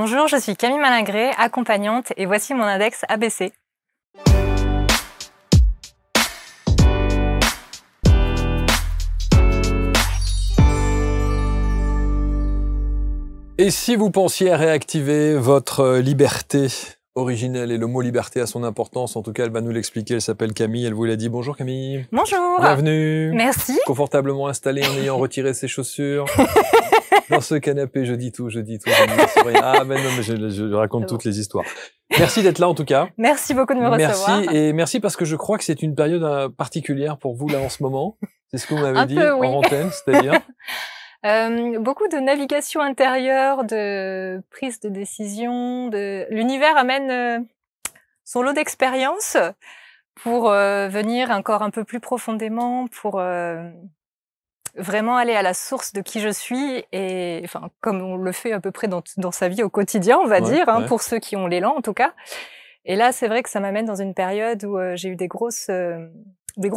Bonjour, je suis Camille Malingré, accompagnante, et voici mon index ABC. Et si vous pensiez à réactiver votre liberté originelle, et le mot liberté a son importance, en tout cas elle va nous l'expliquer, elle s'appelle Camille, elle vous l'a dit. Bonjour Camille. Bonjour. Bienvenue. Merci. Confortablement installée en ayant retiré ses chaussures. Dans ce canapé, je dis tout, je ne laisse rien. Ah mais non, mais je raconte toutes les histoires. Merci d'être là en tout cas. Merci beaucoup de me recevoir. Merci, et merci parce que je crois que c'est une période particulière pour vous là en ce moment. C'est ce que vous m'avez dit peu, oui. en antenne, c'est-à-dire beaucoup de navigation intérieure, de prise de décision. L'univers amène son lot d'expériences pour venir encore un peu plus profondément, pour vraiment aller à la source de qui je suis, et enfin comme on le fait à peu près dans sa vie au quotidien, on va dire, pour ceux qui ont l'élan en tout cas. Et là, c'est vrai que ça m'amène dans une période où j'ai eu des gros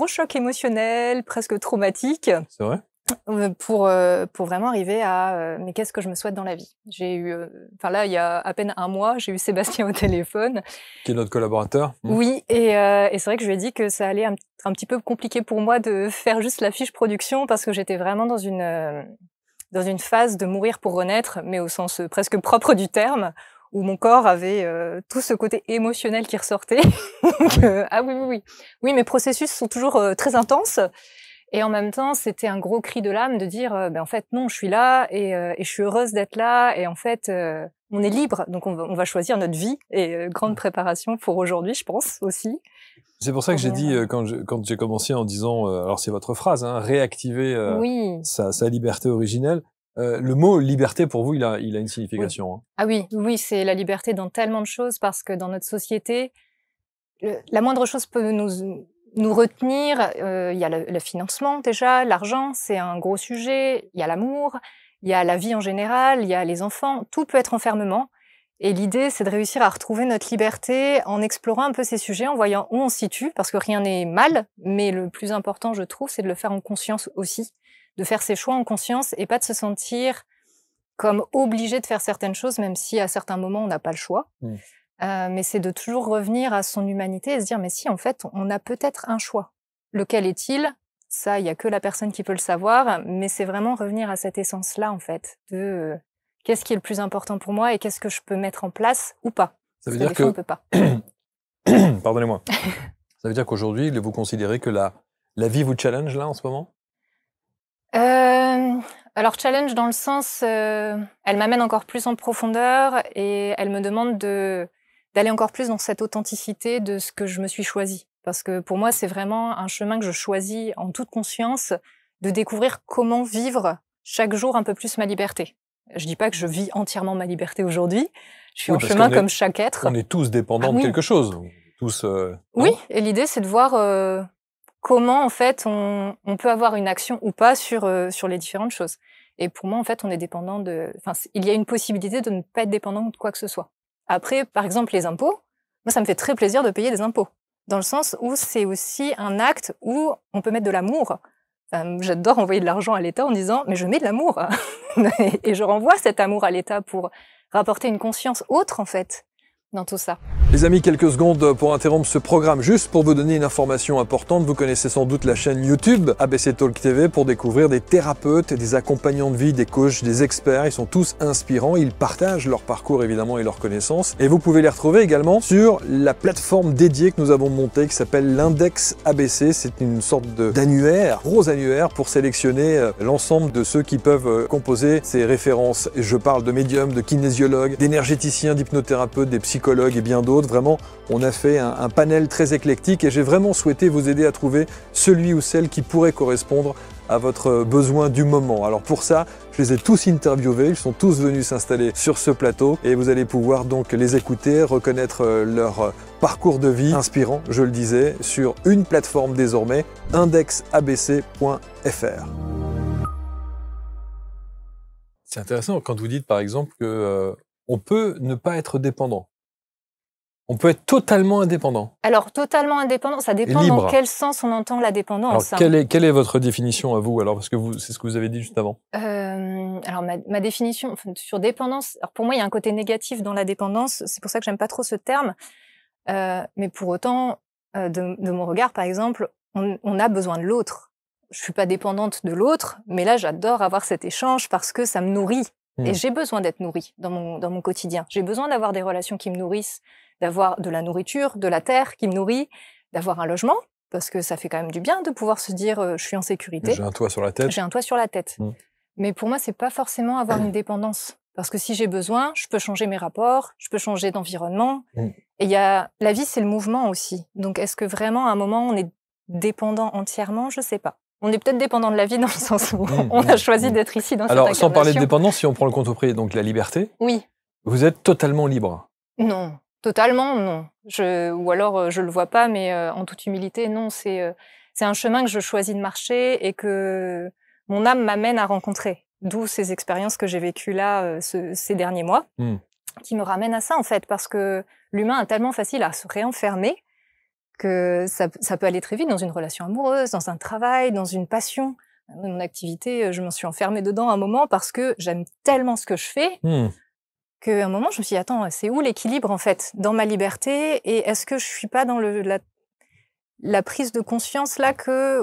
chocs émotionnels, presque traumatiques. C'est vrai? Pour vraiment arriver à mais qu'est-ce que je me souhaite dans la vie. J'ai eu, là, il y a à peine un mois, j'ai eu Sébastien au téléphone. Qui est notre collaborateur. Oui, et c'est vrai que je lui ai dit que ça allait un petit peu compliqué pour moi de faire juste la fiche production, parce que j'étais vraiment dans une phase de mourir pour renaître, mais au sens presque propre du terme, où mon corps avait tout ce côté émotionnel qui ressortait. Donc, ah oui. Oui, mes processus sont toujours très intenses. Et en même temps, c'était un gros cri de l'âme de dire, en fait, non, je suis là et je suis heureuse d'être là. Et en fait, on est libre, donc on va choisir notre vie. Et grande préparation pour aujourd'hui, je pense, aussi. C'est pour ça que j'ai dit, quand j'ai commencé en disant, alors c'est votre phrase, hein, réactiver sa liberté originelle. Le mot liberté, pour vous, il a une signification. Oui. Hein. Ah oui, c'est la liberté dans tellement de choses, parce que dans notre société, la moindre chose peut nous retenir. Il y a le financement déjà, l'argent, c'est un gros sujet. Il y a l'amour, il y a la vie en général, il y a les enfants. Tout peut être enfermement. Et l'idée, c'est de réussir à retrouver notre liberté en explorant un peu ces sujets, en voyant où on se situe, parce que rien n'est mal. Mais le plus important, je trouve, c'est de le faire en conscience aussi, de faire ses choix en conscience et pas de se sentir comme obligé de faire certaines choses, même si à certains moments on n'a pas le choix. Mais c'est de toujours revenir à son humanité et se dire, mais si, en fait, on a peut-être un choix. Lequel est-il? Ça, il y a que la personne qui peut le savoir, mais c'est vraiment revenir à cette essence-là, en fait, de qu'est-ce qui est le plus important pour moi et qu'est-ce que je peux mettre en place ou pas. Ça veut dire que... on peut pas. Pardonnez-moi. Ça veut dire qu'aujourd'hui, vous considérez que la vie vous challenge, là, en ce moment? Alors, challenge dans le sens, elle m'amène encore plus en profondeur et elle me demande d'aller encore plus dans cette authenticité de ce que je me suis choisi. Parce que pour moi, c'est vraiment un chemin que je choisis en toute conscience, de découvrir comment vivre chaque jour un peu plus ma liberté. Je dis pas que je vis entièrement ma liberté aujourd'hui. Je suis en chemin comme chaque être. On est tous dépendants de quelque chose. Tous, oui, et l'idée, c'est de voir comment, en fait, on peut avoir une action ou pas sur les différentes choses. Et pour moi, en fait, on est dépendant il y a une possibilité de ne pas être dépendant de quoi que ce soit. Après, par exemple, les impôts, moi, ça me fait très plaisir de payer des impôts. Dans le sens où c'est aussi un acte où on peut mettre de l'amour. J'adore envoyer de l'argent à l'État en disant « mais je mets de l'amour ». Et je renvoie cet amour à l'État pour rapporter une conscience autre, en fait, dans tout ça. Les amis, quelques secondes pour interrompre ce programme, juste pour vous donner une information importante. Vous connaissez sans doute la chaîne YouTube ABC Talk TV pour découvrir des thérapeutes, des accompagnants de vie, des coachs, des experts. Ils sont tous inspirants, ils partagent leur parcours évidemment et leurs connaissances. Et vous pouvez les retrouver également sur la plateforme dédiée que nous avons montée qui s'appelle l'Index ABC. C'est une sorte d'annuaire, gros annuaire pour sélectionner l'ensemble de ceux qui peuvent composer ces références. Et je parle de médiums, de kinésiologues, d'énergéticiens, d'hypnothérapeutes, des psychologues et bien d'autres. Vraiment, on a fait un panel très éclectique et j'ai vraiment souhaité vous aider à trouver celui ou celle qui pourrait correspondre à votre besoin du moment. Alors pour ça, je les ai tous interviewés, ils sont tous venus s'installer sur ce plateau et vous allez pouvoir donc les écouter, reconnaître leur parcours de vie inspirant, je le disais, sur une plateforme désormais, indexabc.fr. C'est intéressant quand vous dites par exemple que on peut ne pas être dépendant. On peut être totalement indépendant. Alors, totalement indépendant, ça dépend Libre. dans quel sens on entend la dépendance. Alors, quelle est votre définition à vous, alors, parce que c'est ce que vous avez dit juste avant. Alors, ma définition sur dépendance, alors pour moi, il y a un côté négatif dans la dépendance, c'est pour ça que j'aime pas trop ce terme, mais pour autant, de mon regard, par exemple, on a besoin de l'autre. Je suis pas dépendante de l'autre, mais là, j'adore avoir cet échange parce que ça me nourrit. Et j'ai besoin d'être nourrie dans mon quotidien. J'ai besoin d'avoir des relations qui me nourrissent, d'avoir de la nourriture, de la terre qui me nourrit, d'avoir un logement, parce que ça fait quand même du bien de pouvoir se dire je suis en sécurité. J'ai un toit sur la tête. J'ai un toit sur la tête. Mais pour moi, c'est pas forcément avoir une dépendance. Parce que si j'ai besoin, je peux changer mes rapports, je peux changer d'environnement. Et la vie, c'est le mouvement aussi. Donc, est-ce que vraiment, à un moment, on est dépendant entièrement? Je sais pas. On est peut-être dépendant de la vie dans le sens où on a choisi d'être ici dans cette incarnation. Alors, sans parler de dépendance, si on prend le compte au prix, donc la liberté. Oui. Vous êtes totalement libre. Non. Totalement, non. Ou alors, je le vois pas, mais en toute humilité, non. C'est un chemin que je choisis de marcher et que mon âme m'amène à rencontrer. D'où ces expériences que j'ai vécues là ces derniers mois, qui me ramènent à ça, en fait, parce que l'humain est tellement facile à se réenfermer que ça peut aller très vite dans une relation amoureuse, dans un travail, dans une passion. Mon activité, je m'en suis enfermée dedans un moment parce que j'aime tellement ce que je fais qu'à un moment, je me suis dit, attends, c'est où l'équilibre, en fait, dans ma liberté? Et est-ce que je suis pas dans la prise de conscience, là,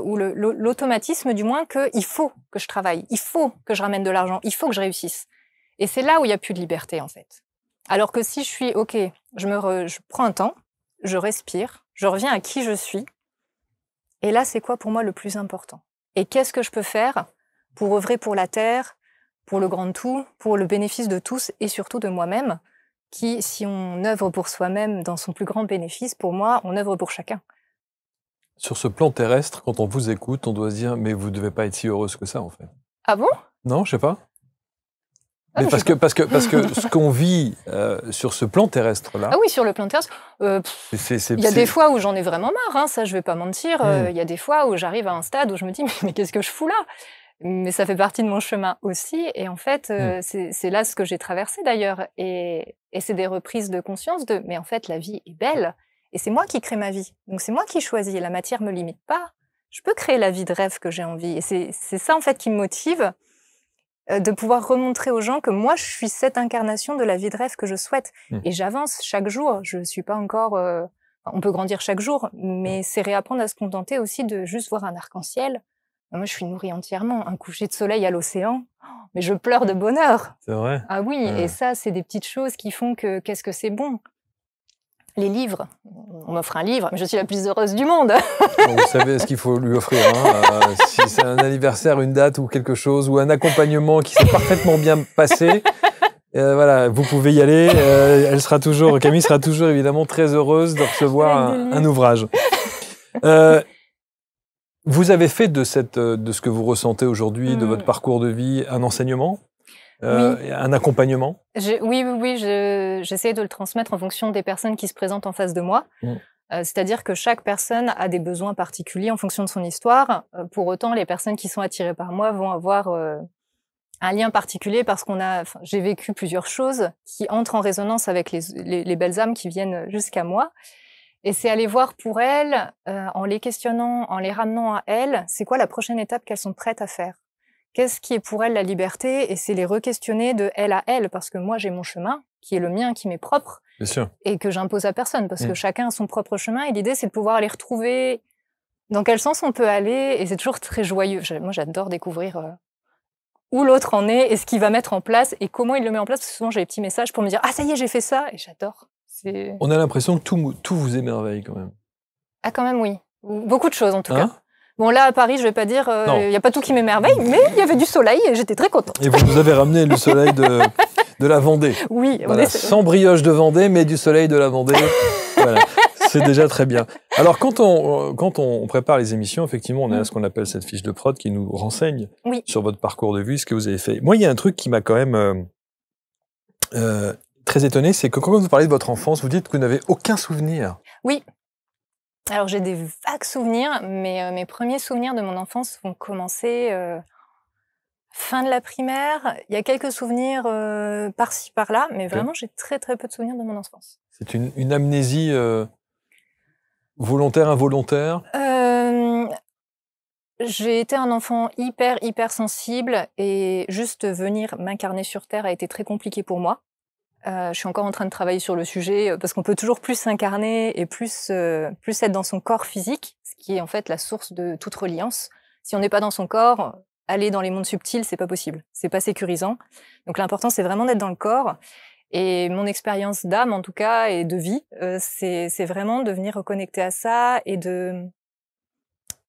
ou l'automatisme, du moins, qu'il faut que je travaille, il faut que je ramène de l'argent, il faut que je réussisse. Et c'est là où il n'y a plus de liberté, en fait. Alors que si je suis, OK, je prends un temps, je respire, je reviens à qui je suis. Et là, c'est quoi pour moi le plus important? Et qu'est-ce que je peux faire pour œuvrer pour la terre, pour le grand tout, pour le bénéfice de tous et surtout de moi-même, qui, si on œuvre pour soi-même dans son plus grand bénéfice, pour moi, on œuvre pour chacun. Sur ce plan terrestre, quand on vous écoute, on doit se dire, mais vous ne devez pas être si heureuse que ça, en fait. Ah bon? Non, je sais pas. Mais parce que ce qu'on vit sur ce plan terrestre-là... Ah oui, sur le plan terrestre, il y a des fois où j'en ai vraiment marre, hein, ça je vais pas mentir. Il y a des fois où j'arrive à un stade où je me dis, mais qu'est-ce que je fous là? Mais ça fait partie de mon chemin aussi. Et en fait, c'est là ce que j'ai traversé d'ailleurs. Et c'est des reprises de conscience mais en fait, la vie est belle. Et c'est moi qui crée ma vie. Donc c'est moi qui choisis. La matière me limite pas. Je peux créer la vie de rêve que j'ai envie. Et c'est ça en fait qui me motive, de pouvoir remontrer aux gens que moi, je suis cette incarnation de la vie de rêve que je souhaite. Et j'avance chaque jour. Je suis pas encore... on peut grandir chaque jour, mais c'est réapprendre à se contenter aussi de juste voir un arc-en-ciel. Moi, je suis nourrie entièrement. Un coucher de soleil à l'océan, mais je pleure de bonheur. C'est vrai. Ah oui, et ça, c'est des petites choses qui font que qu'est-ce que c'est bon. Les livres. On m'offre un livre, mais je suis la plus heureuse du monde. Vous savez ce qu'il faut lui offrir. Si c'est un anniversaire, une date ou quelque chose, ou un accompagnement qui s'est parfaitement bien passé, voilà, vous pouvez y aller. Camille sera toujours évidemment très heureuse de recevoir un ouvrage. Vous avez fait de ce que vous ressentez aujourd'hui, de votre parcours de vie, un enseignement, un accompagnement? Oui, j'essaie de le transmettre en fonction des personnes qui se présentent en face de moi. C'est-à-dire que chaque personne a des besoins particuliers en fonction de son histoire. Pour autant, les personnes qui sont attirées par moi vont avoir un lien particulier parce j'ai vécu plusieurs choses qui entrent en résonance avec les belles âmes qui viennent jusqu'à moi. Et c'est aller voir pour elles, en les questionnant, en les ramenant à elles, c'est quoi la prochaine étape qu'elles sont prêtes à faire? Qu'est-ce qui est pour elles la liberté? Et c'est les re-questionner de elles à elles, parce que moi j'ai mon chemin, qui est le mien, qui m'est propre, bien sûr, et que j'impose à personne, parce que chacun a son propre chemin, et l'idée c'est de pouvoir aller retrouver dans quel sens on peut aller, et c'est toujours très joyeux. Moi j'adore découvrir où l'autre en est, et ce qu'il va mettre en place, et comment il le met en place, parce que souvent j'ai des petits messages pour me dire « Ah ça y est, j'ai fait ça !» et j'adore. On a l'impression que tout vous émerveille quand même. Ah quand même, oui. Beaucoup de choses en tout cas. Bon là à Paris, je vais pas dire, il y a pas tout qui m'émerveille, mais il y avait du soleil et j'étais très contente. Et vous nous avez ramené le soleil de la Vendée. Oui. Voilà, sans brioche de Vendée, mais du soleil de la Vendée. Voilà, c'est déjà très bien. Alors quand on prépare les émissions, effectivement, on a ce qu'on appelle cette fiche de prod qui nous renseigne sur votre parcours de vie, ce que vous avez fait. Moi, il y a un truc qui m'a quand même très étonné, c'est que quand vous parlez de votre enfance, vous dites que vous n'avez aucun souvenir. Oui. Alors, j'ai des vagues souvenirs, mais mes premiers souvenirs de mon enfance vont commencer Fin de la primaire, il y a quelques souvenirs par-ci, par-là, mais vraiment, j'ai très, très peu de souvenirs de mon enfance. C'est une amnésie volontaire, involontaire? J'ai été un enfant hyper, hyper sensible et juste venir m'incarner sur Terre a été très compliqué pour moi. Je suis encore en train de travailler sur le sujet parce qu'on peut toujours plus s'incarner et plus être dans son corps physique, ce qui est en fait la source de toute reliance. Si on n'est pas dans son corps, aller dans les mondes subtils, c'est pas possible. C'est pas sécurisant. Donc l'important, c'est vraiment d'être dans le corps. Et mon expérience d'âme, en tout cas, et de vie, c'est vraiment de venir reconnecter à ça et de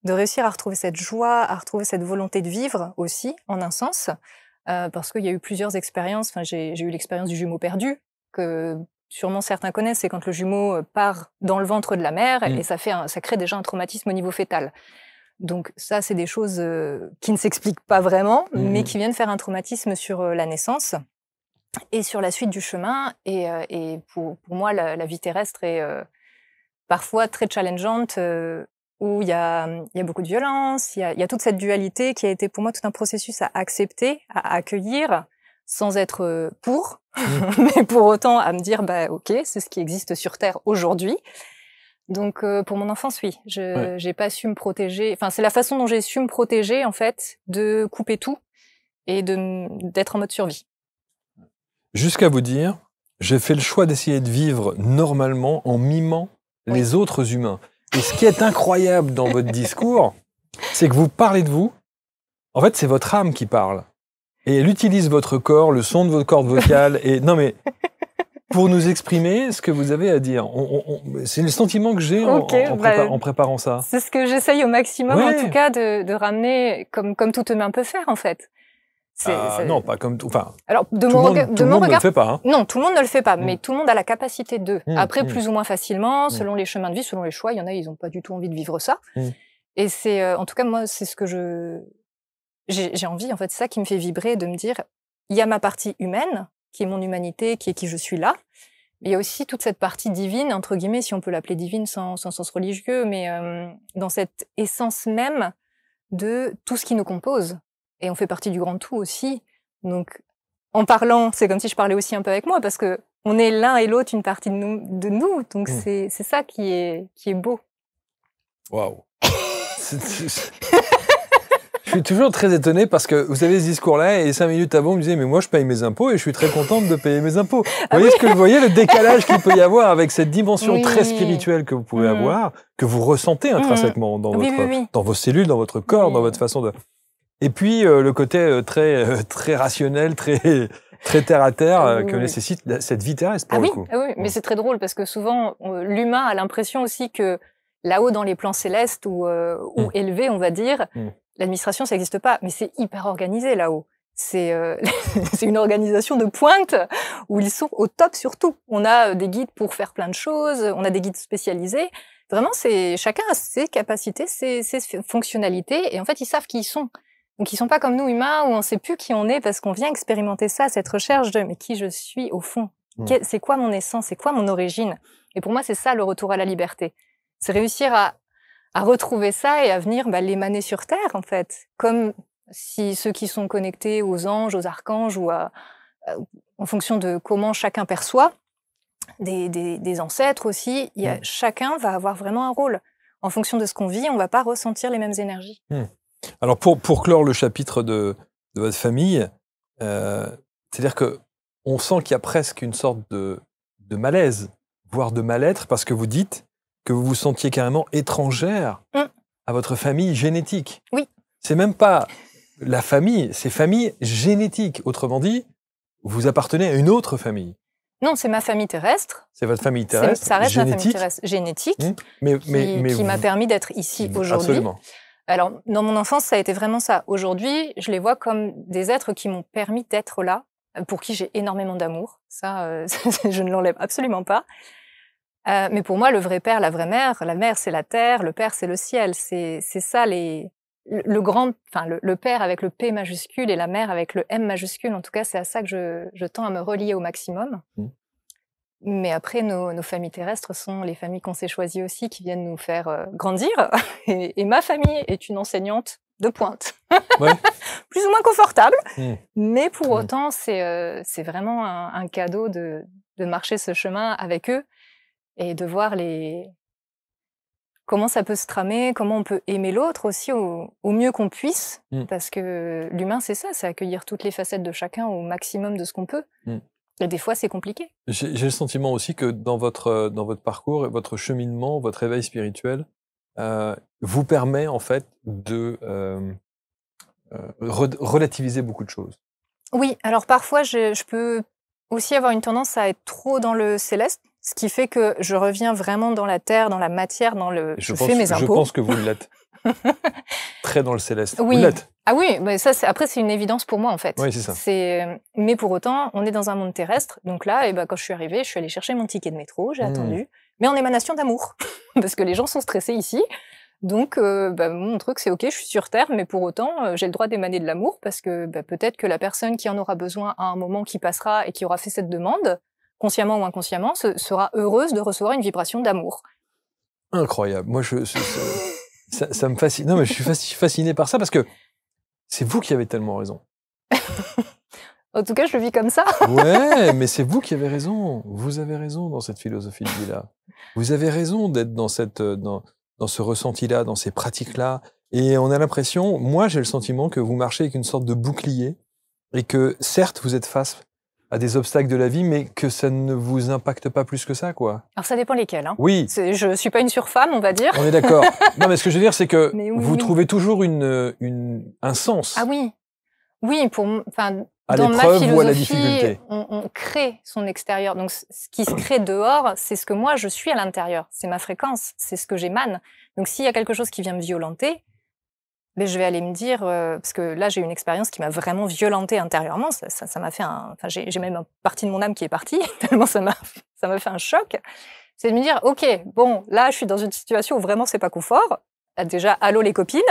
réussir à retrouver cette joie, à retrouver cette volonté de vivre aussi, en un sens. Parce qu'il y a eu plusieurs expériences. Enfin, j'ai eu l'expérience du jumeau perdu, que sûrement certains connaissent. C'est quand le jumeau part dans le ventre de la mère et ça crée déjà un traumatisme au niveau fœtal. Donc ça, c'est des choses qui ne s'expliquent pas vraiment, mais qui viennent faire un traumatisme sur la naissance et sur la suite du chemin. Et pour moi, la vie terrestre est parfois très challengeante, où il y a beaucoup de violence, il y a toute cette dualité qui a été pour moi tout un processus à accepter, à accueillir, sans être pour, mais pour autant à me dire, ok, c'est ce qui existe sur Terre aujourd'hui. Donc pour mon enfance, oui, j'ai pas su me protéger. Enfin, c'est la façon dont j'ai su me protéger, en fait, de couper tout et d'être en mode survie. Jusqu'à vous dire, j'ai fait le choix d'essayer de vivre normalement en mimant les autres humains. Et ce qui est incroyable dans votre discours, c'est que vous parlez de vous. En fait, c'est votre âme qui parle. Et elle utilise votre corps, le son de votre corde vocale. Et non, mais pour nous exprimer ce que vous avez à dire. C'est le sentiment que j'ai en préparant ça. C'est ce que j'essaye au maximum, en tout cas, de ramener comme tout humain peut faire, en fait. Non, pas comme tout. Enfin, alors, tout le monde ne le fait pas. Hein. Non, tout le monde ne le fait pas, mais tout le monde a la capacité de. Après, plus ou moins facilement, selon les chemins de vie, selon les choix. Il y en a, ils n'ont pas du tout envie de vivre ça. Et c'est, en tout cas, moi, c'est ce que j'ai envie. En fait, c'est ça qui me fait vibrer, de me dire, il y a ma partie humaine, qui est mon humanité, qui est qui je suis là. Mais il y a aussi toute cette partie divine, entre guillemets, si on peut l'appeler divine sans sens religieux, mais dans cette essence même de tout ce qui nous compose. Et on fait partie du grand tout aussi. Donc, en parlant, c'est comme si je parlais aussi un peu avec moi, parce que on est l'un et l'autre une partie de nous. Donc, c'est ça qui est beau. Waouh. Je suis toujours très étonné parce que vous avez ce discours-là et 5 minutes avant, vous me disiez, mais moi, je paye mes impôts et je suis très contente de payer mes impôts. Vous voyez vous voyez le décalage qu'il peut y avoir avec cette dimension très spirituelle que vous pouvez avoir, que vous ressentez intrinsèquement dans vos cellules, dans votre corps, dans votre façon de... Et puis, le côté très rationnel, très terre à terre que nécessite cette vie terrestre, pour le coup. Oui, mais c'est très drôle parce que souvent, l'humain a l'impression aussi que là-haut, dans les plans célestes ou élevés, on va dire, l'administration, ça n'existe pas. Mais c'est hyper organisé là-haut. C'est une organisation de pointe où ils sont au top surtout. On a des guides pour faire plein de choses, on a des guides spécialisés. Vraiment, chacun a ses capacités, ses fonctionnalités, et en fait, ils savent qui ils sont. Donc, ils sont pas comme nous, humains, où on sait plus qui on est parce qu'on vient expérimenter ça, cette recherche de mais qui je suis au fond. C'est quoi mon essence? C'est quoi mon origine? Et pour moi, c'est ça le retour à la liberté. C'est réussir à retrouver ça et à venir l'émaner sur Terre, en fait. Comme si ceux qui sont connectés aux anges, aux archanges, ou en fonction de comment chacun perçoit, des ancêtres aussi, chacun va avoir vraiment un rôle. En fonction de ce qu'on vit, on va pas ressentir les mêmes énergies. Alors, pour clore le chapitre de votre famille, c'est-à-dire qu'on sent qu'il y a presque une sorte de malaise, voire de mal-être, parce que vous dites que vous vous sentiez carrément étrangère à votre famille génétique. Oui. C'est même pas la famille, c'est famille génétique. Autrement dit, vous appartenez à une autre famille. Non, c'est ma famille terrestre. C'est votre famille terrestre, ça reste génétique. ma famille terrestre génétique, qui m'a permis d'être ici aujourd'hui. Absolument. Alors, dans mon enfance, ça a été vraiment ça. Aujourd'hui, je les vois comme des êtres qui m'ont permis d'être là, pour qui j'ai énormément d'amour. Ça, je ne l'enlève absolument pas. Mais pour moi, le vrai père, la vraie mère, la mère, c'est la terre, le père, c'est le ciel. C'est ça, le père avec le P majuscule et la mère avec le M majuscule. En tout cas, c'est à ça que je tends à me relier au maximum. Mais après, nos familles terrestres sont les familles qu'on s'est choisies aussi, qui viennent nous faire grandir. Et ma famille est une enseignante de pointe. plus ou moins confortable. Mmh. Mais pour Mmh. autant, c'est vraiment un cadeau de marcher ce chemin avec eux et de voir comment ça peut se tramer, comment on peut aimer l'autre aussi au mieux qu'on puisse. Mmh. Parce que l'humain, c'est ça, c'est accueillir toutes les facettes de chacun au maximum de ce qu'on peut. Mmh. Et des fois, c'est compliqué. J'ai le sentiment aussi que dans votre parcours et votre cheminement, votre éveil spirituel, vous permet en fait de relativiser beaucoup de choses. Oui, alors parfois, je peux aussi avoir une tendance à être trop dans le céleste, ce qui fait que je reviens vraiment dans la terre, dans la matière, je fais mes impôts. Je pense que vous l'êtes. Très dans le céleste. Oui. Vous l'êtes. Ah oui, mais ça, après, c'est une évidence pour moi, en fait. Oui, c'est ça. Mais pour autant, on est dans un monde terrestre. Donc là, quand je suis arrivée, je suis allée chercher mon ticket de métro, j'ai attendu, mais en émanation d'amour. Parce que les gens sont stressés ici. Donc, mon truc, c'est OK, je suis sur Terre, mais pour autant, j'ai le droit d'émaner de l'amour parce que peut-être que la personne qui en aura besoin à un moment qui passera et qui aura fait cette demande, consciemment ou inconsciemment, sera heureuse de recevoir une vibration d'amour. Incroyable. Moi, ça me fascine. Non, mais je suis fasciné par ça parce que c'est vous qui avez tellement raison. En tout cas, je le vis comme ça. Ouais, mais c'est vous qui avez raison. Vous avez raison dans cette philosophie de vie-là. Vous avez raison d'être dans ce ressenti-là, dans ces pratiques-là. Et on a l'impression, moi j'ai le sentiment que vous marchez avec une sorte de bouclier et que certes vous êtes face à des obstacles de la vie, mais que ça ne vous impacte pas plus que ça, quoi. Alors ça dépend lesquels. Hein. Oui. Je suis pas une surfemme, on va dire. On est d'accord. Non, mais ce que je veux dire, c'est que vous oui. trouvez toujours un sens. Ah oui. Oui, à dans ma l'épreuve ou à la philosophie, difficulté. on crée son extérieur. Donc, ce qui se crée dehors, c'est ce que moi, je suis à l'intérieur. C'est ma fréquence, c'est ce que j'émane. Donc, s'il y a quelque chose qui vient me violenter, je vais aller me dire... parce que là, j'ai eu une expérience qui m'a vraiment violentée intérieurement. Ça m'a fait j'ai même une partie de mon âme qui est partie, tellement ça m'a fait un choc. C'est de me dire, OK, bon, là, je suis dans une situation où vraiment, c'est pas confort. Déjà, allô les copines.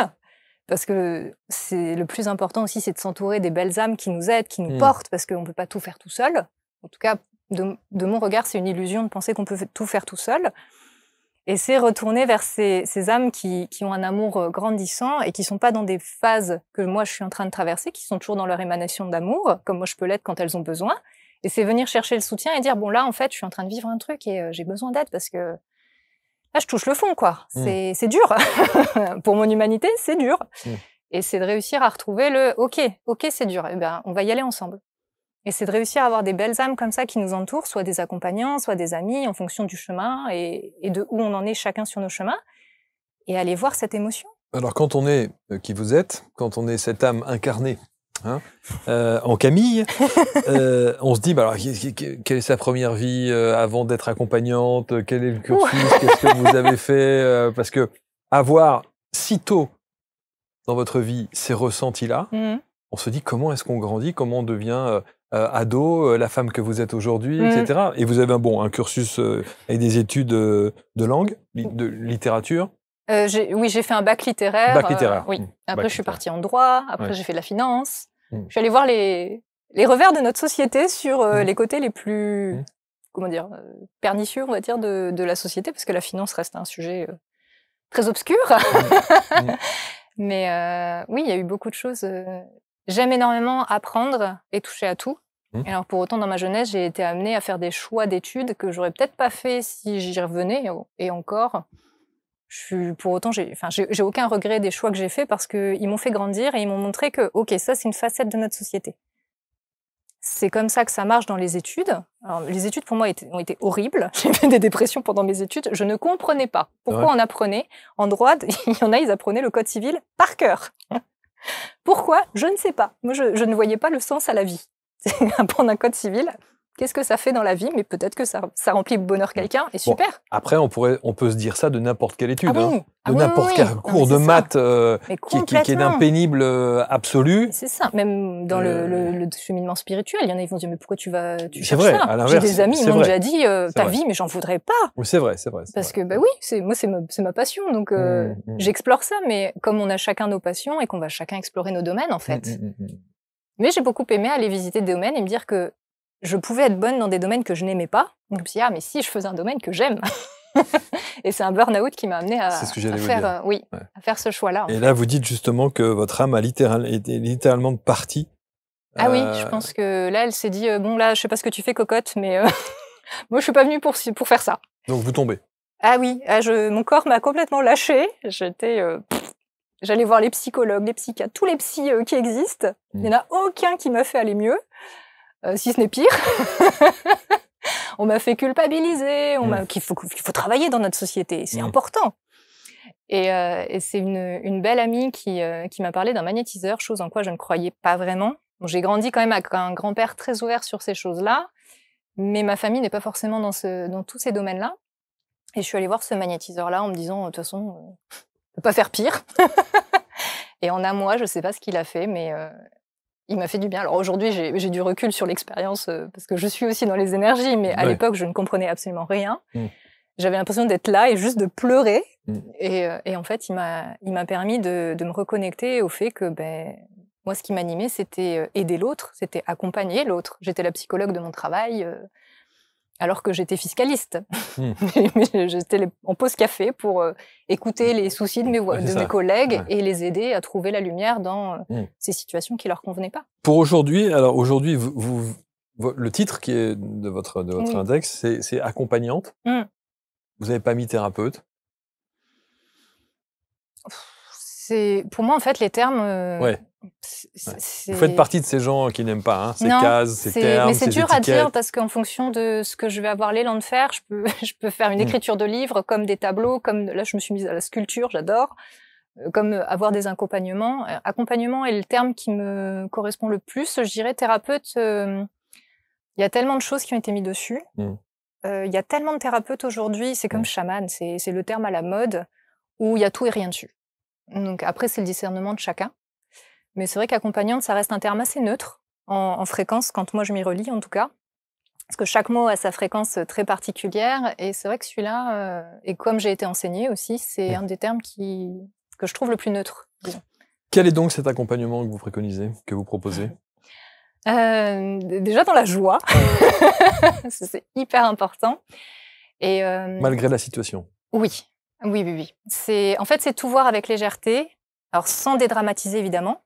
Parce que c'est le plus important aussi, c'est de s'entourer des belles âmes qui nous aident, qui nous portent, parce qu'on ne peut pas tout faire tout seul. En tout cas, de mon regard, c'est une illusion de penser qu'on peut tout faire tout seul. Et c'est retourner vers ces âmes qui ont un amour grandissant et qui ne sont pas dans des phases que moi, je suis en train de traverser, qui sont toujours dans leur émanation d'amour, comme moi, je peux l'être quand elles ont besoin. Et c'est venir chercher le soutien et dire, bon, là, en fait, je suis en train de vivre un truc et j'ai besoin d'aide parce que... Là, je touche le fond, quoi. C'est dur. Pour mon humanité, c'est dur. Et c'est de réussir à retrouver OK, c'est dur. Eh ben, on va y aller ensemble. Et c'est de réussir à avoir des belles âmes comme ça qui nous entourent, soit des accompagnants, soit des amis, en fonction du chemin et de où on en est chacun sur nos chemins, et aller voir cette émotion. Alors, quand on est qui vous êtes, quand on est cette âme incarnée, en Camille, on se dit, alors, quelle est sa première vie avant d'être accompagnante? Quel est le cursus? Qu'est-ce que vous avez fait? Parce que avoir si tôt dans votre vie ces ressentis-là, on se dit comment est-ce qu'on grandit, comment on devient ado, la femme que vous êtes aujourd'hui, etc. Et vous avez un cursus avec des études de langue, de littérature. Oui, j'ai fait un bac littéraire. Bac littéraire. Oui. Après, Bac je suis partie en droit. Après, Ouais. j'ai fait de la finance. Je suis allée voir les revers de notre société sur les côtés les plus, pernicieux, on va dire, de la société, parce que la finance reste un sujet très obscur. Mais oui, il y a eu beaucoup de choses. J'aime énormément apprendre et toucher à tout. Et alors, pour autant, dans ma jeunesse, j'ai été amenée à faire des choix d'études que j'aurais peut-être pas fait si j'y revenais. Et encore... pour autant, j'ai aucun regret des choix que j'ai faits parce qu'ils m'ont fait grandir et ils m'ont montré que, OK, ça, c'est une facette de notre société. C'est comme ça que ça marche dans les études. Alors, les études, pour moi, ont été horribles. J'ai fait des dépressions pendant mes études. Je ne comprenais pas pourquoi on apprenait. En droit, il y en a, ils apprenaient le code civil par cœur. Pourquoi? Je ne sais pas. Moi, je ne voyais pas le sens à la vie. Apprendre un code civil, qu'est-ce que ça fait dans la vie? Mais peut-être que ça remplit le bonheur quelqu'un, et super. Bon, après, on peut se dire ça de n'importe quelle étude, de oui, n'importe quel cours de maths qui est d'un pénible absolu. C'est ça, même dans le cheminement spirituel, il y en a qui vont dire mais pourquoi tu cherches vrai, ça? À l'inverse, j'ai des amis, ils m'ont déjà dit ta vrai. vie, mais j'en voudrais pas. Oui, c'est vrai. Parce que oui, c'est ma passion, donc j'explore ça, mais comme on a chacun nos passions et qu'on va chacun explorer nos domaines en fait. Mais j'ai beaucoup aimé aller visiter des domaines et me dire que je pouvais être bonne dans des domaines que je n'aimais pas. Donc je me suis dit, mais si je faisais un domaine que j'aime. Et c'est un burn-out qui m'a amené à C'est ce que j'allais vous faire, dire. oui, Ouais. à faire ce choix-là. Et là, vous dites justement que votre âme était littéralement partie. Ah oui, je pense que là, elle s'est dit, bon là, je sais pas ce que tu fais, cocotte, mais moi, je suis pas venue pour faire ça. Donc vous tombez. Ah oui, mon corps m'a complètement lâchée. J'allais voir les psychologues, les psychiatres, tous les psys qui existent. Il y en a aucun qui m'a fait aller mieux, si ce n'est pire. On m'a fait culpabiliser, qu'il faut travailler dans notre société, c'est important. Et c'est une belle amie qui m'a parlé d'un magnétiseur, chose en quoi je ne croyais pas vraiment. Bon, j'ai grandi quand même avec un grand-père très ouvert sur ces choses-là, mais ma famille n'est pas forcément dans tous ces domaines-là. Et je suis allée voir ce magnétiseur-là en me disant, de toute façon, on peut pas faire pire. Et en un mois, je sais pas ce qu'il a fait, mais il m'a fait du bien. Alors aujourd'hui, j'ai du recul sur l'expérience parce que je suis aussi dans les énergies, mais à l'époque, je ne comprenais absolument rien. J'avais l'impression d'être là et juste de pleurer. Et en fait, il m'a permis de me reconnecter au fait que moi, ce qui m'animait, c'était aider l'autre, c'était accompagner l'autre. J'étais la psychologue de mon travail, alors que j'étais fiscaliste. Mais j'étais en pause café pour écouter les soucis de mes collègues et les aider à trouver la lumière dans ces situations qui leur convenaient pas. Pour aujourd'hui, le titre qui est de votre index, c'est accompagnante. Vous n'avez pas mis thérapeute. Pour moi, en fait, les termes... Vous faites partie de ces gens qui n'aiment pas ces cases, ces termes, mais c'est ces dur étiquettes. à dire parce qu'en fonction de ce que je vais avoir l'élan de faire, je peux faire une écriture de livre, comme des tableaux, comme là, je me suis mise à la sculpture, j'adore, comme avoir des accompagnements. Accompagnement est le terme qui me correspond le plus. Je dirais thérapeute, il y a tellement de choses qui ont été mises dessus. Il y a tellement de thérapeutes aujourd'hui, c'est comme chaman, c'est le terme à la mode où il y a tout et rien dessus. Donc après, c'est le discernement de chacun. Mais c'est vrai qu'accompagnante, ça reste un terme assez neutre en fréquence, quand moi je m'y relie en tout cas. Parce que chaque mot a sa fréquence très particulière. Et c'est vrai que celui-là, et comme j'ai été enseignée aussi, c'est un des termes que je trouve le plus neutre, disons. Quel est donc cet accompagnement que vous préconisez, que vous proposez ? Déjà dans la joie. C'est hyper important. Et, malgré la situation. Oui. En fait, c'est tout voir avec légèreté. Alors, sans dédramatiser, évidemment.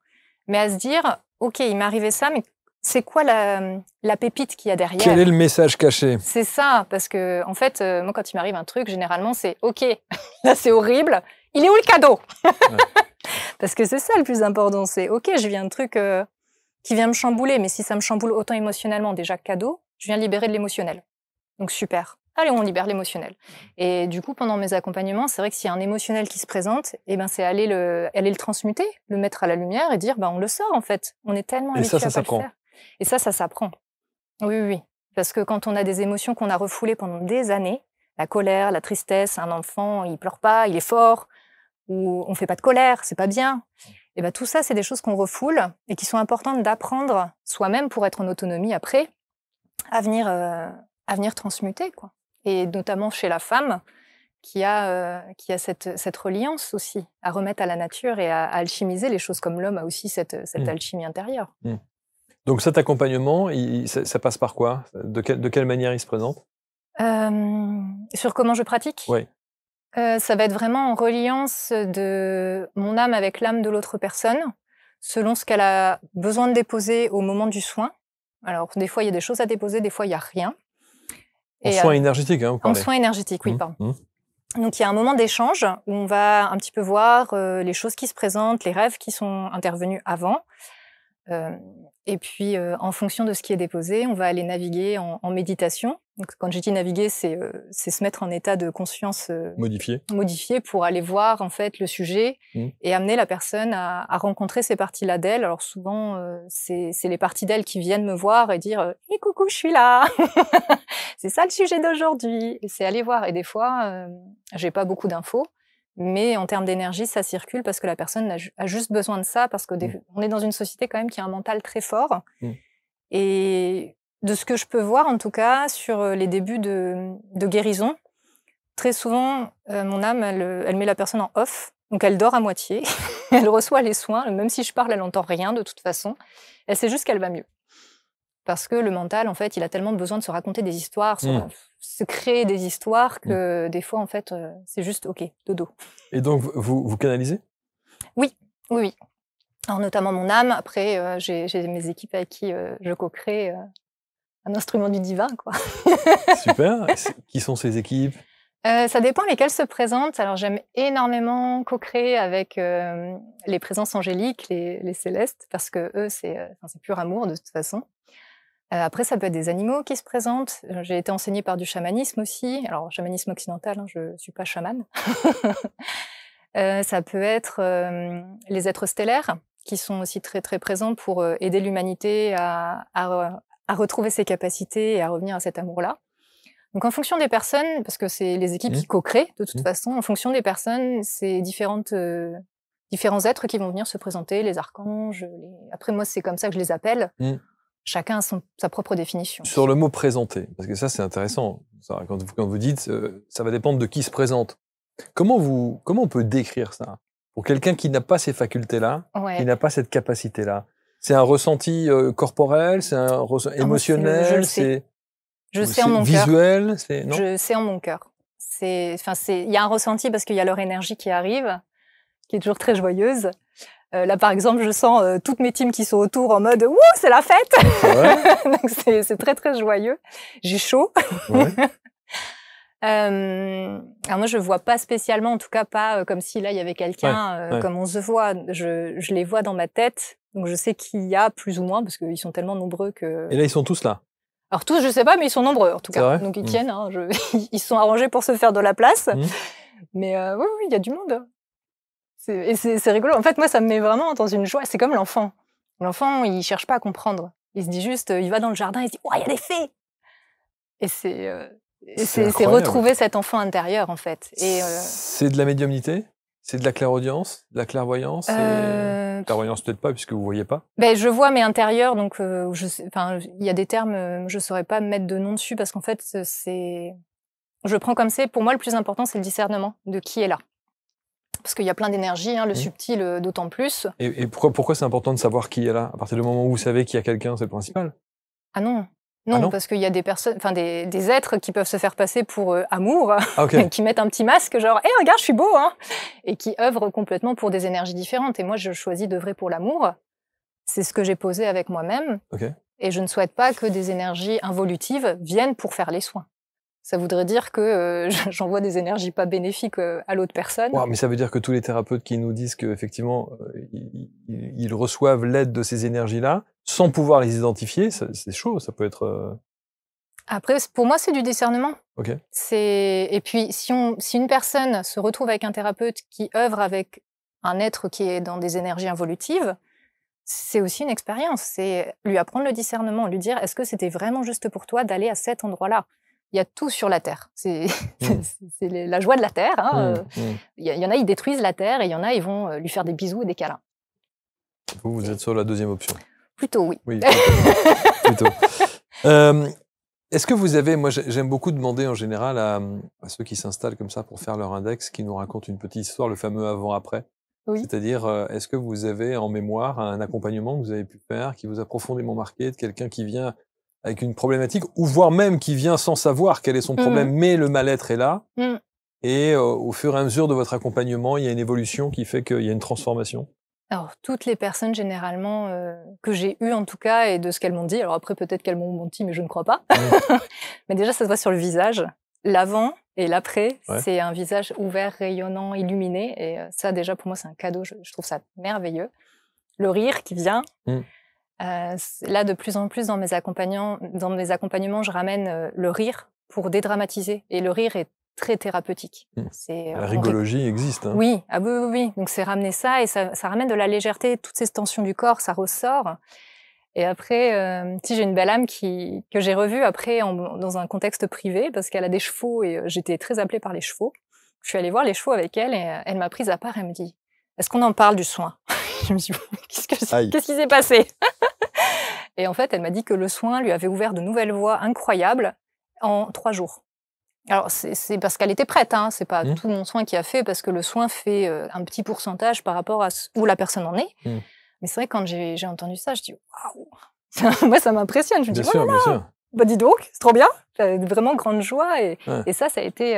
Mais à se dire, OK, il m'est arrivé ça, mais c'est quoi la pépite qu'il y a derrière ? Quel est le message caché ? C'est ça, parce que, en fait, moi, quand il m'arrive un truc, généralement, c'est OK, là, c'est horrible, il est où le cadeau ? Parce que c'est ça le plus important, c'est OK, je vis un truc qui vient me chambouler, mais si ça me chamboule autant émotionnellement, déjà cadeau, je viens libérer de l'émotionnel. Donc super. Allez, on libère l'émotionnel. Et du coup, pendant mes accompagnements, c'est vrai que s'il y a un émotionnel qui se présente, c'est aller le transmuter, le mettre à la lumière et dire, on le sort en fait. On est tellement habitué à pas le faire. Et ça s'apprend. Oui. Parce que quand on a des émotions qu'on a refoulées pendant des années, la colère, la tristesse, un enfant, il pleure pas, il est fort, ou on fait pas de colère, c'est pas bien. Et tout ça, c'est des choses qu'on refoule et qui sont importantes d'apprendre soi-même pour être en autonomie après, à venir transmuter, quoi. Et notamment chez la femme, qui a cette reliance aussi, à remettre à la nature et à alchimiser les choses comme l'homme a aussi cette alchimie intérieure. Donc cet accompagnement, ça passe par quoi ? De quelle manière il se présente ? Sur comment je pratique ? Oui. Ça va être vraiment en reliance de mon âme avec l'âme de l'autre personne, selon ce qu'elle a besoin de déposer au moment du soin. Alors, des fois, il y a des choses à déposer, des fois, il n'y a rien. En soin énergétique, vous parlez. En soin énergétique, oui, pardon. Donc, il y a un moment d'échange où on va un petit peu voir les choses qui se présentent, les rêves qui sont intervenus avant. Et puis, en fonction de ce qui est déposé, on va aller naviguer en méditation. Donc, quand je dis naviguer, c'est se mettre en état de conscience modifié pour aller voir en fait le sujet et amener la personne à rencontrer ces parties-là d'elle. Alors souvent, c'est les parties d'elle qui viennent me voir et dire « Hey, coucou, je suis là !» C'est ça le sujet d'aujourd'hui. Et c'est aller voir. Et des fois, j'ai pas beaucoup d'infos. Mais en termes d'énergie, ça circule parce que la personne a juste besoin de ça, parce que on est dans une société quand même qui a un mental très fort. Et de ce que je peux voir, en tout cas, sur les débuts de guérison, très souvent, mon âme, elle met la personne en off, donc elle dort à moitié, elle reçoit les soins, même si je parle, elle n'entend rien de toute façon, elle sait juste qu'elle va mieux. Parce que le mental, en fait, il a tellement besoin de se raconter des histoires, se créer des histoires que des fois, en fait, c'est juste OK, dodo. Et donc, vous canalisez? Oui, oui, oui. Alors, notamment mon âme. Après, j'ai mes équipes avec qui je co-crée un instrument du divin, quoi. Super. Qui sont ces équipes? Ça dépend lesquelles se présentent. Alors, j'aime énormément co-créer avec les présences angéliques, les célestes, parce que eux, c'est pur amour de toute façon. Après, ça peut être des animaux qui se présentent. J'ai été enseignée par du chamanisme aussi. Alors, chamanisme occidental, hein, je ne suis pas chamane. Ça peut être les êtres stellaires, qui sont aussi très, très présents pour aider l'humanité à retrouver ses capacités et à revenir à cet amour-là. Donc, en fonction des personnes, parce que c'est les équipes qui co-créent, de toute façon, en fonction des personnes, c'est différents êtres qui vont venir se présenter, les archanges. Après, moi, c'est comme ça que je les appelle. Chacun a sa propre définition. Sur le mot présenter, parce que ça, c'est intéressant. Quand vous dites, ça va dépendre de qui se présente. Comment on peut décrire ça pour quelqu'un qui n'a pas ces facultés-là, qui n'a pas cette capacité-là? C'est un ressenti corporel, c'est un ressenti émotionnel, je sais en mon visuel, cœur. Je sais en mon cœur. Il y a un ressenti parce qu'il y a leur énergie qui arrive, qui est toujours très joyeuse. Là, par exemple, je sens toutes mes teams qui sont autour en mode « Wouh, c'est la fête !» Donc, c'est très, très joyeux. J'ai chaud. Alors moi, je vois pas spécialement, en tout cas pas comme si là, il y avait quelqu'un comme on se voit. Je les vois dans ma tête, donc je sais qu'il y a plus ou moins, parce qu'ils sont tellement nombreux que... Et là, ils sont tous là? Alors tous, je sais pas, mais ils sont nombreux en tout cas. Donc ils tiennent, hein, ils sont arrangés pour se faire de la place. Mais oui, il y a du monde. C'est rigolo. En fait, moi, ça me met vraiment dans une joie. C'est comme l'enfant. L'enfant, il cherche pas à comprendre. Il se dit juste, il va dans le jardin, il se dit, il y a des fées. Et c'est retrouver cet enfant intérieur, en fait. C'est de la médiumnité? C'est de la clairaudience? De la clairvoyance? Clairvoyance peut-être pas, puisque vous voyez pas. Je vois, mais intérieur, donc il y a des termes, je saurais pas mettre de nom dessus, parce qu'en fait, je prends comme c'est. Pour moi, le plus important, c'est le discernement de qui est là. Parce qu'il y a plein d'énergie, hein, le subtil d'autant plus. Et pourquoi c'est important de savoir qui est là? À partir du moment où vous savez qu'il y a quelqu'un, c'est le principal? Ah non. Non, parce qu'il y a des personnes, des êtres qui peuvent se faire passer pour amour, qui mettent un petit masque, genre « regarde, je suis beau !» et qui œuvrent complètement pour des énergies différentes. Et moi, je choisis d'œuvrer pour l'amour. C'est ce que j'ai posé avec moi-même. Et je ne souhaite pas que des énergies involutives viennent pour faire les soins. Ça voudrait dire que j'envoie des énergies pas bénéfiques à l'autre personne. Mais ça veut dire que tous les thérapeutes qui nous disent qu'effectivement, ils reçoivent l'aide de ces énergies-là, sans pouvoir les identifier, c'est chaud, ça peut être... Après, pour moi, c'est du discernement. Et puis, si une personne se retrouve avec un thérapeute qui œuvre avec un être qui est dans des énergies involutives, c'est aussi une expérience. C'est lui apprendre le discernement, lui dire, est-ce que c'était vraiment juste pour toi d'aller à cet endroit-là? Il y a tout sur la Terre. C'est la joie de la Terre. Il y en a, ils détruisent la Terre, et il y en a, ils vont lui faire des bisous et des câlins. Vous êtes sur la deuxième option? Plutôt, oui. Plutôt. Est-ce que vous avez... Moi, j'aime beaucoup demander en général à ceux qui s'installent comme ça pour faire leur index, qui nous racontent une petite histoire, le fameux avant-après. C'est-à-dire, est-ce que vous avez en mémoire un accompagnement que vous avez pu faire, qui vous a profondément marqué, de quelqu'un qui vient avec une problématique, ou voire même qui vient sans savoir quel est son problème, mais le mal-être est là, et au fur et à mesure de votre accompagnement, il y a une évolution qui fait qu'il y a une transformation? Alors, toutes les personnes, généralement, que j'ai eues en tout cas, et de ce qu'elles m'ont dit, alors après peut-être qu'elles m'ont menti, mais je ne crois pas, mais déjà ça se voit sur le visage. L'avant et l'après, c'est un visage ouvert, rayonnant, illuminé, et ça déjà pour moi c'est un cadeau, je trouve ça merveilleux. Le rire qui vient... Là, de plus en plus, dans mes accompagnements, je ramène le rire pour dédramatiser. Et le rire est très thérapeutique. La rigologie existe. Hein. Oui, oui. Donc, c'est ramener ça, et ça ramène de la légèreté, toutes ces tensions du corps, ça ressort. Et après, si j'ai une belle âme que j'ai revue après dans un contexte privé, parce qu'elle a des chevaux, et j'étais très appelée par les chevaux. Je suis allée voir les chevaux avec elle, et elle m'a prise à part, elle me dit « Est-ce qu'on en parle du soin ?» Je me suis dit « Qu'est-ce qui s'est passé ?» Et en fait, elle m'a dit que le soin lui avait ouvert de nouvelles voies incroyables en 3 jours. Alors, c'est parce qu'elle était prête, hein. C'est pas tout mon soin qui a fait, parce que le soin fait un petit pourcentage par rapport à où la personne en est. Mais c'est vrai, quand j'ai entendu ça, je dis waouh, Moi, ça m'impressionne. Je me dis, Bien sûr, bien sûr. bah dis donc, c'est trop bien. J'avais vraiment grande joie. Ouais. Et ça a été,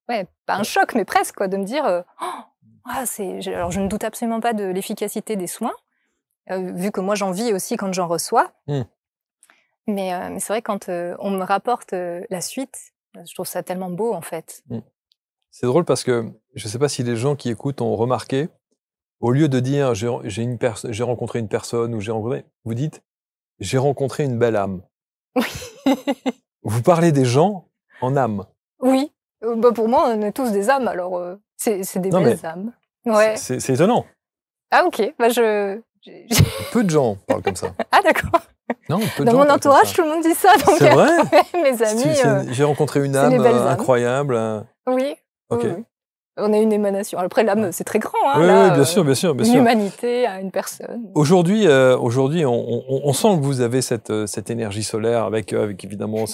ouais, pas un choc, mais presque, quoi, de me dire, alors je ne doute absolument pas de l'efficacité des soins, vu que moi, j'en vis aussi quand j'en reçois. Mais c'est vrai, quand on me rapporte la suite, je trouve ça tellement beau, en fait. C'est drôle parce que je ne sais pas si les gens qui écoutent ont remarqué, au lieu de dire j'ai rencontré une personne ou vous dites j'ai rencontré une belle âme. Vous parlez des gens en âme. Oui, bah pour moi, on est tous des âmes, alors c'est des belles âmes. Ouais. C'est étonnant. Ah ok, bah Peu de gens parlent comme ça. Ah d'accord. Non, peu de Dans gens mon parlent comme entourage, ça. tout le monde dit ça. C'est vrai. Mes amis. J'ai rencontré une âme les belles âmes. incroyable. Oui. Ok. Oui. On a une émanation. Après, l'âme, c'est très grand. Hein, oui, là, oui, bien sûr, bien sûr. Une humanité à une personne. Aujourd'hui, on sent que vous avez cette énergie solaire avec évidemment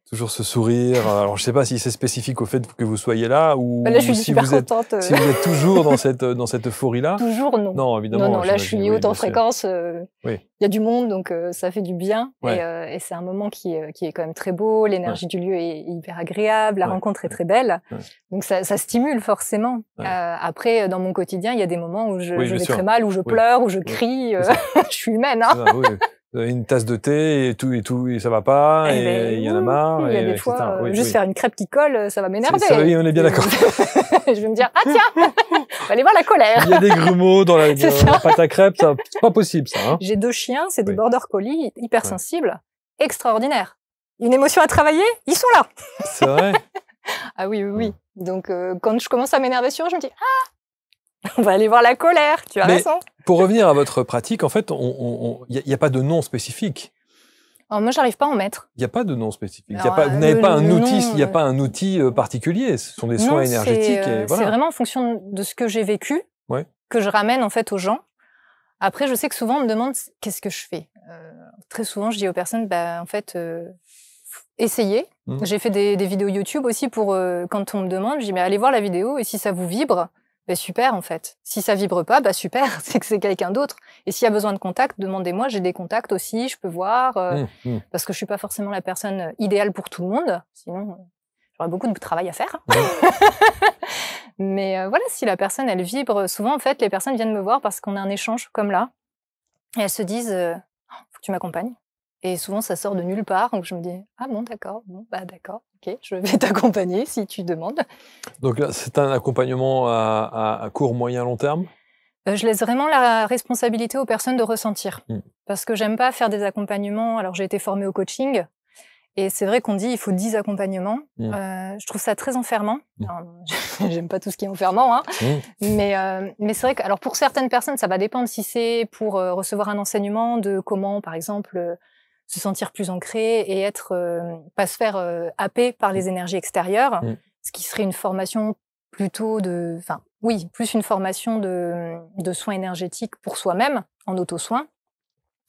toujours ce sourire. Alors, je ne sais pas si c'est spécifique au fait que vous soyez là ou là, je suis si super vous êtes contente. si vous êtes toujours dans cette euphorie-là. Toujours, non. Non, évidemment. Non, là, je suis haute en fréquence. Oui. Il y a du monde, donc ça fait du bien. Ouais. Et c'est un moment qui est quand même très beau. L'énergie du lieu est hyper agréable. La rencontre est très belle. Ouais. Donc ça stimule forcément. Ouais. Après, dans mon quotidien, il y a des moments où je vais sûr. très mal, où je pleure, où je crie. Je suis humaine. Hein. Oui. Vous avez une tasse de thé et tout, et ça va pas, et il y en a marre. Il y a des fois, juste faire une crêpe qui colle, ça va m'énerver. Oui, on est bien d'accord. Je vais me dire, ah tiens, on va aller voir la colère. Il y a des grumeaux dans la pâte à crêpes, c'est pas possible ça. Hein. J'ai 2 chiens, c'est des border collies, hyper sensibles, extraordinaires. Une émotion à travailler, ils sont là. C'est vrai. Ah oui. Donc quand je commence à m'énerver sur eux, je me dis, on va aller voir la colère, tu as raison. Pour revenir à votre pratique, en fait, il n'y a pas de nom spécifique. Alors moi, j'arrive pas à en mettre. Il n'y a pas de nom spécifique. Alors, vous n'avez pas un outil, il n'y a pas un outil particulier. Ce sont des soins énergétiques. C'est vraiment en fonction de ce que j'ai vécu que je ramène en fait aux gens. Après, je sais que souvent on me demande qu'est-ce que je fais. Très souvent, je dis aux personnes, en fait, essayez. J'ai fait des vidéos YouTube aussi pour quand on me demande, je dis mais allez voir la vidéo et si ça vous vibre. Super en fait. Si ça vibre pas, super, c'est que c'est quelqu'un d'autre. Et s'il y a besoin de contact, demandez-moi, j'ai des contacts aussi, je peux voir, parce que je suis pas forcément la personne idéale pour tout le monde, sinon j'aurais beaucoup de travail à faire. Mais voilà, si la personne elle vibre, souvent en fait les personnes viennent me voir parce qu'on a un échange comme là, et elles se disent, faut que tu m'accompagnes. Et souvent ça sort de nulle part, donc je me dis, ah bon d'accord, d'accord. Ok, je vais t'accompagner si tu demandes. Donc là, c'est un accompagnement à court, moyen, long terme ? Je laisse vraiment la responsabilité aux personnes de ressentir. Parce que j'aime pas faire des accompagnements. Alors, j'ai été formée au coaching. Et c'est vrai qu'on dit il faut 10 accompagnements. Je trouve ça très enfermant. J'aime pas tout ce qui est enfermant. Hein. Mais c'est vrai que alors, pour certaines personnes, ça va dépendre si c'est pour recevoir un enseignement de comment, par exemple, se sentir plus ancré et pas se faire happer par les énergies extérieures, ce qui serait une formation plutôt plus une formation de soins énergétiques pour soi-même, en auto-soin.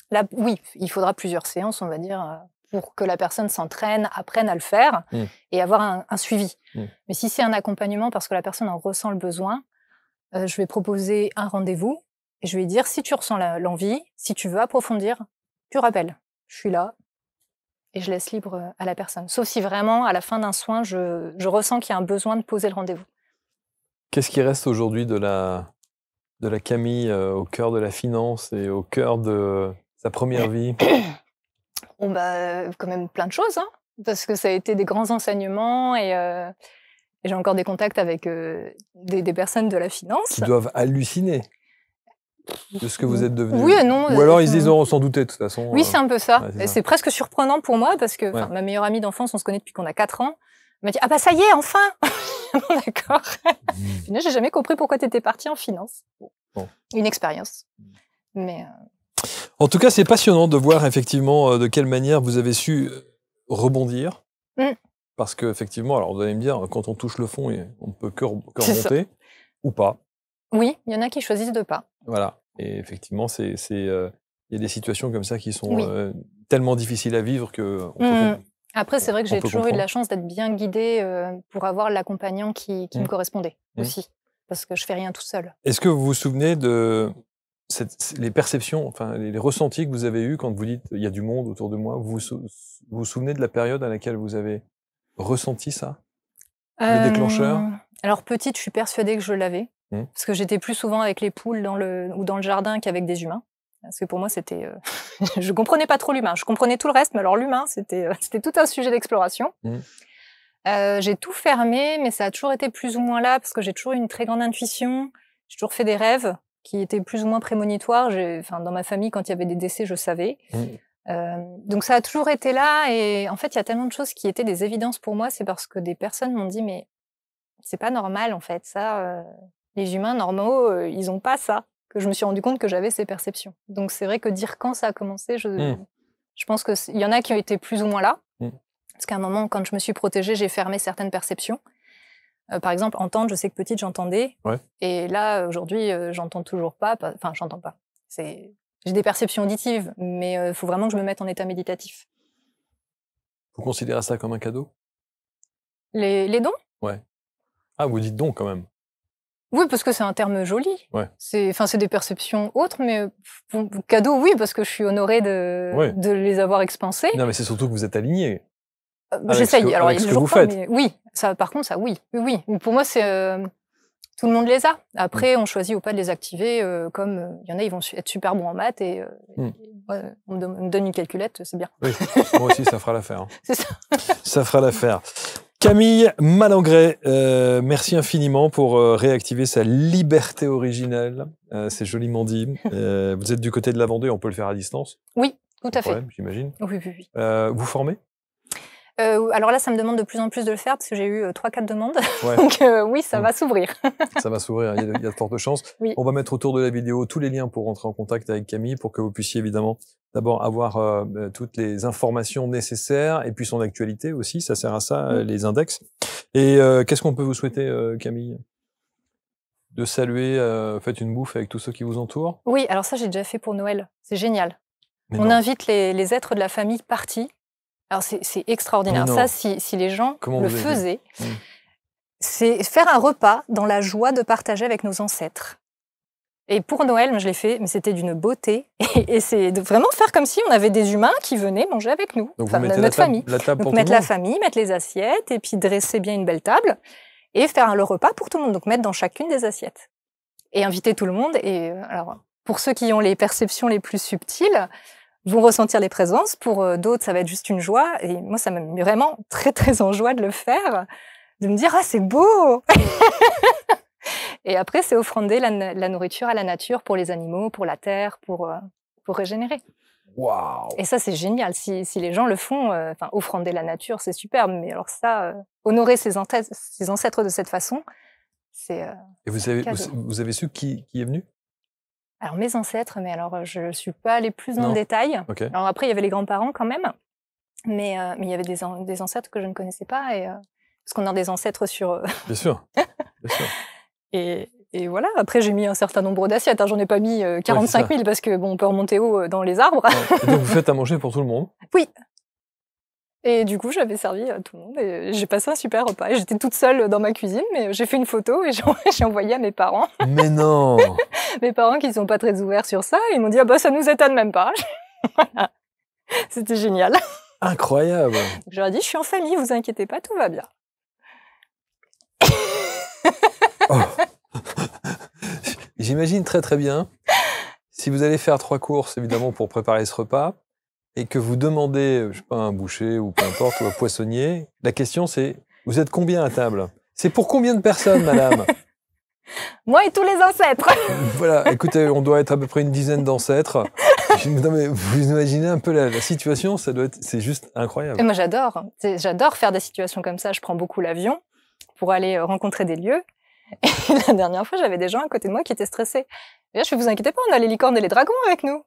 Là, oui, il faudra plusieurs séances, on va dire, pour que la personne s'entraîne, apprenne à le faire et avoir un suivi. Mais si c'est un accompagnement parce que la personne en ressent le besoin, je vais proposer un rendez-vous et je vais dire, si tu ressens l'envie, si tu veux approfondir, tu rappelles. Je suis là et je laisse libre à la personne. Sauf si vraiment, à la fin d'un soin, je ressens qu'il y a un besoin de poser le rendez-vous. Qu'est-ce qui reste aujourd'hui de la Camille au cœur de la finance et au cœur de sa première vie ? Quand même plein de choses, hein, parce que ça a été des grands enseignements et j'ai encore des contacts avec des personnes de la finance. Qui doivent halluciner de ce que vous êtes devenu. Oui et non. Ou alors ils se disent, on s'en doutait de toute façon. Oui, c'est un peu ça. Ouais, c'est presque surprenant pour moi parce que ma meilleure amie d'enfance, on se connaît depuis qu'on a 4 ans. Elle m'a dit, ah ça y est, enfin. D'accord. Finalement, j'ai jamais compris pourquoi tu étais partie en finance. Bon. Une expérience. Mais en tout cas, c'est passionnant de voir effectivement de quelle manière vous avez su rebondir. Parce qu'effectivement, alors vous allez me dire, quand on touche le fond, on ne peut que remonter, ou pas. Oui, il y en a qui choisissent de pas. Voilà. Et effectivement, il y a des situations comme ça qui sont tellement difficiles à vivre que... Après, c'est vrai que j'ai toujours eu de la chance d'être bien guidée pour avoir l'accompagnant qui me correspondait aussi. Parce que je fais rien tout seul. Est-ce que vous vous souvenez de les perceptions, enfin les ressentis que vous avez eus quand vous dites il y a du monde autour de moi, vous vous souvenez de la période à laquelle vous avez ressenti ça? Le déclencheur? Alors petite, je suis persuadée que je l'avais, parce que j'étais plus souvent avec les poules dans le jardin qu'avec des humains. Parce que pour moi, c'était, je comprenais pas trop l'humain. Je comprenais tout le reste, mais alors l'humain, c'était tout un sujet d'exploration. J'ai tout fermé, mais ça a toujours été plus ou moins là, parce que j'ai toujours eu une très grande intuition. J'ai toujours fait des rêves qui étaient plus ou moins prémonitoires. Enfin, dans ma famille, quand il y avait des décès, je savais. Donc ça a toujours été là, et en fait, il y a tellement de choses qui étaient des évidences pour moi. C'est parce que des personnes m'ont dit, mais c'est pas normal, en fait, ça. Les humains normaux, ils ont pas ça. Que je me suis rendu compte que j'avais ces perceptions. Donc c'est vrai que dire quand ça a commencé, je pense qu'il y en a qui ont été plus ou moins là. Parce qu'à un moment, quand je me suis protégée, j'ai fermé certaines perceptions. Par exemple, entendre, je sais que petite, j'entendais. Et là, aujourd'hui, j'entends toujours pas. Enfin, j'entends pas. J'ai des perceptions auditives, mais il faut vraiment que je me mette en état méditatif. Vous considérez ça comme un cadeau? Les dons? Ouais. Ah, vous dites don quand même. Oui, parce que c'est un terme joli. Ouais. C'est des perceptions autres, mais cadeau, oui, parce que je suis honorée de les avoir expansées. Non, mais c'est surtout que vous êtes aligné. J'essaye. Alors, il y a des jours pas, mais oui, ça, par contre, ça, oui. Pour moi, c'est tout le monde les a. Après, on choisit ou pas de les activer. Comme il y en a, ils vont être super bons en maths et on me donne une calculette, c'est bien. Oui, moi aussi, ça fera l'affaire. C'est ça. Ça fera l'affaire. Camille Malengret, merci infiniment pour réactiver sa liberté originelle. C'est joliment dit. Vous êtes du côté de la Vendée, on peut le faire à distance? Oui, tout à fait. J'imagine. Oui. Vous formez? Alors là, ça me demande de plus en plus de le faire parce que j'ai eu 3-4 demandes. Donc oui, ça va s'ouvrir. Ça va s'ouvrir, il y a de fortes chances. Oui. On va mettre autour de la vidéo tous les liens pour rentrer en contact avec Camille, pour que vous puissiez évidemment d'abord avoir toutes les informations nécessaires et puis son actualité aussi, ça sert à ça, les index. Et qu'est-ce qu'on peut vous souhaiter, Camille? De saluer, faites une bouffe avec tous ceux qui vous entourent? Oui, alors ça j'ai déjà fait pour Noël, c'est génial. On invite les êtres de la famille partis. Alors c'est extraordinaire. Ça, si les gens le faisaient, c'est faire un repas dans la joie de partager avec nos ancêtres. Et pour Noël, je l'ai fait, mais c'était d'une beauté. Et c'est de vraiment faire comme si on avait des humains qui venaient manger avec nous. Donc notre famille. Donc mettre la famille, mettre les assiettes, et puis dresser bien une belle table, et faire le repas pour tout le monde. Donc mettre dans chacune des assiettes. Et inviter tout le monde. Et alors, pour ceux qui ont les perceptions les plus subtiles, vont ressentir les présences. Pour d'autres, ça va être juste une joie. Et moi, ça m'a mis vraiment très, très en joie de le faire. De me dire, ah, c'est beau! Et après, c'est offrander la nourriture à la nature pour les animaux, pour la terre, pour régénérer. Waouh! Et ça, c'est génial. Si les gens le font, offrander la nature, c'est superbe. Mais alors ça, honorer ses ancêtres de cette façon, c'est Et vous avez su qui est venu? Alors, mes ancêtres, mais alors, je ne suis pas allée plus dans le détail. Alors après, il y avait les grands-parents quand même. Mais il y avait des ancêtres que je ne connaissais pas. Parce qu'on a des ancêtres sur... Bien sûr. Bien sûr. Et voilà, après j'ai mis un certain nombre d'assiettes, j'en ai pas mis 45 000 parce que bon, on peut remonter haut dans les arbres. Et donc vous faites à manger pour tout le monde? Oui. Et du coup, j'avais servi à tout le monde et j'ai passé un super repas. Et j'étais toute seule dans ma cuisine, mais j'ai fait une photo et j'ai envoyé à mes parents. Mais non! Mes parents qui sont pas très ouverts sur ça, ils m'ont dit « Ah bah ça nous étonne même pas !» Voilà. C'était génial. Incroyable! Je leur ai dit « Je suis en famille, vous inquiétez pas, tout va bien. » J'imagine très très bien, si vous allez faire 3 courses évidemment pour préparer ce repas, et que vous demandez, je sais pas, un boucher ou peu importe, ou un poissonnier, la question c'est, vous êtes combien à table? C'est pour combien de personnes, madame? Moi et tous les ancêtres. Voilà, écoutez, on doit être à peu près une dizaine d'ancêtres. Non mais vous imaginez un peu la situation, c'est juste incroyable. Et moi j'adore faire des situations comme ça, je prends beaucoup l'avion pour aller rencontrer des lieux. Et la dernière fois, j'avais des gens à côté de moi qui étaient stressés. Et là, je fais, vous inquiétez pas, on a les licornes et les dragons avec nous.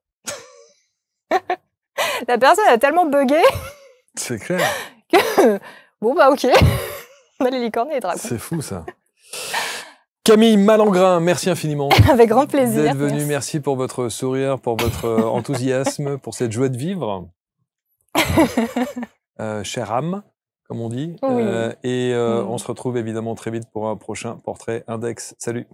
La personne a tellement bugué. C'est clair. Que, bon, bah, ok. On a les licornes et les dragons. C'est fou, ça. Camille Malengret, merci infiniment. Avec grand plaisir. D'être venue. Merci pour votre sourire, pour votre enthousiasme, pour cette joie de vivre. Chère âme, comme on dit. Oui. On se retrouve évidemment très vite pour un prochain portrait index. Salut.